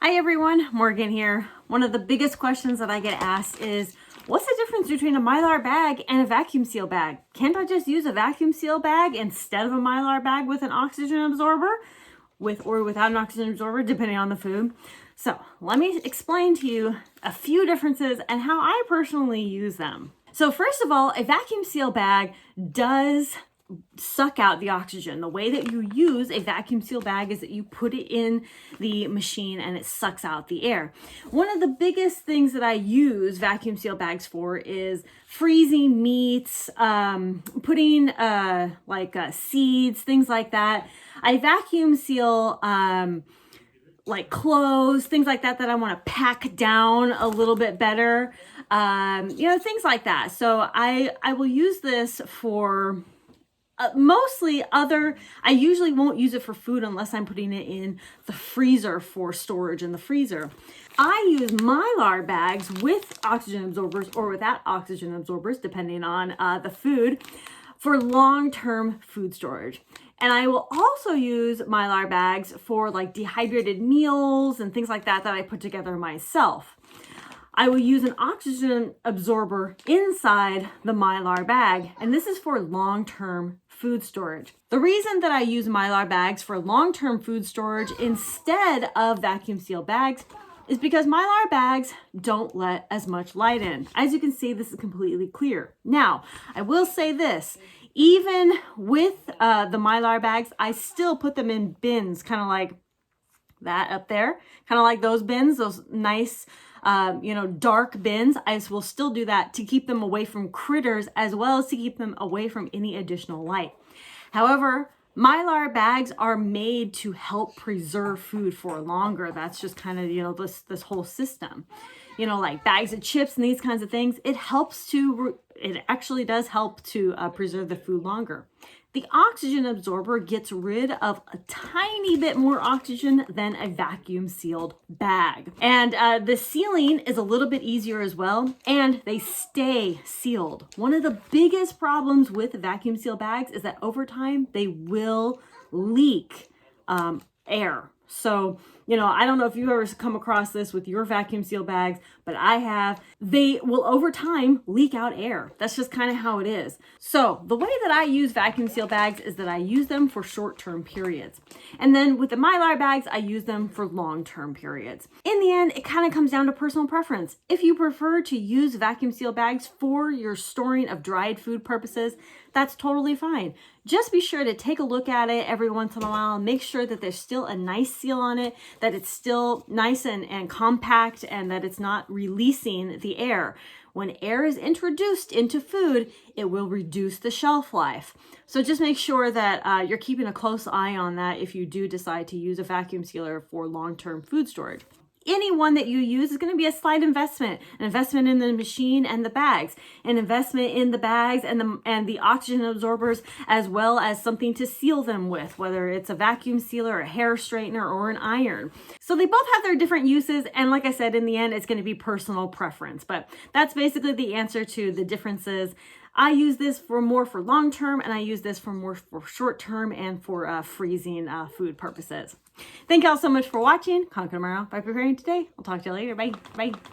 Hi everyone, Morgan here. One of the biggest questions that I get asked is, what's the difference between a Mylar bag and a vacuum seal bag? Can't I just use a vacuum seal bag instead of a Mylar bag with an oxygen absorber? With or without an oxygen absorber, depending on the food. So let me explain to you a few differences and how I personally use them. So first of all, a vacuum seal bag does suck out the oxygen. The way that you use a vacuum seal bag is that you put it in the machine and it sucks out the air. One of the biggest things that I use vacuum seal bags for is freezing meats, putting seeds, things like that. I vacuum seal like clothes, things like that I want to pack down a little bit better, things like that. So I will use this for I usually won't use it for food unless I'm putting it in the freezer for storage in the freezer. I use Mylar bags with oxygen absorbers or without oxygen absorbers, depending on the food, for long-term food storage. And I will also use Mylar bags for like dehydrated meals and things like that I put together myself. I will use an oxygen absorber inside the Mylar bag, and this is for long-term food storage. The reason that I use Mylar bags for long-term food storage instead of vacuum seal bags is because Mylar bags don't let as much light in. As you can see, this is completely clear. Now, I will say this, even with the Mylar bags, I still put them in bins, kind of like that up there, kind of like those bins, those nice, dark bins. I will still do that to keep them away from critters as well as to keep them away from any additional light. However, Mylar bags are made to help preserve food for longer. That's just kind of, this whole system. Like bags of chips and these kinds of things, it actually does help to preserve the food longer. The oxygen absorber gets rid of a tiny bit more oxygen than a vacuum sealed bag. And the sealing is a little bit easier as well, and they stay sealed. One of the biggest problems with vacuum seal bags is that over time they will leak air. So, I don't know if you've ever come across this with your vacuum seal bags, but I have. They will over time leak out air. That's just kind of how it is. So the way that I use vacuum seal bags is that I use them for short-term periods. And then with the Mylar bags, I use them for long-term periods. In the end, it kind of comes down to personal preference. If you prefer to use vacuum seal bags for your storing of dried food purposes, that's totally fine. Just be sure to take a look at it every once in a while. Make sure that there's still a nice seal on it, that it's still nice and compact, and that it's not releasing the air. When air is introduced into food, it will reduce the shelf life. So just make sure that you're keeping a close eye on that if you do decide to use a vacuum sealer for long-term food storage. Any one that you use is going to be a slight investment, an investment in the machine and the bags, an investment in the bags and the oxygen absorbers, as well as something to seal them with, whether it's a vacuum sealer, a hair straightener, or an iron. So they both have their different uses, and like I said, in the end, it's going to be personal preference. But that's basically the answer to the differences. I use this more for long term, and I use this more for short term and for freezing food purposes. Thank you all so much for watching. Conquer tomorrow by preparing today. I'll talk to you later. Bye. Bye.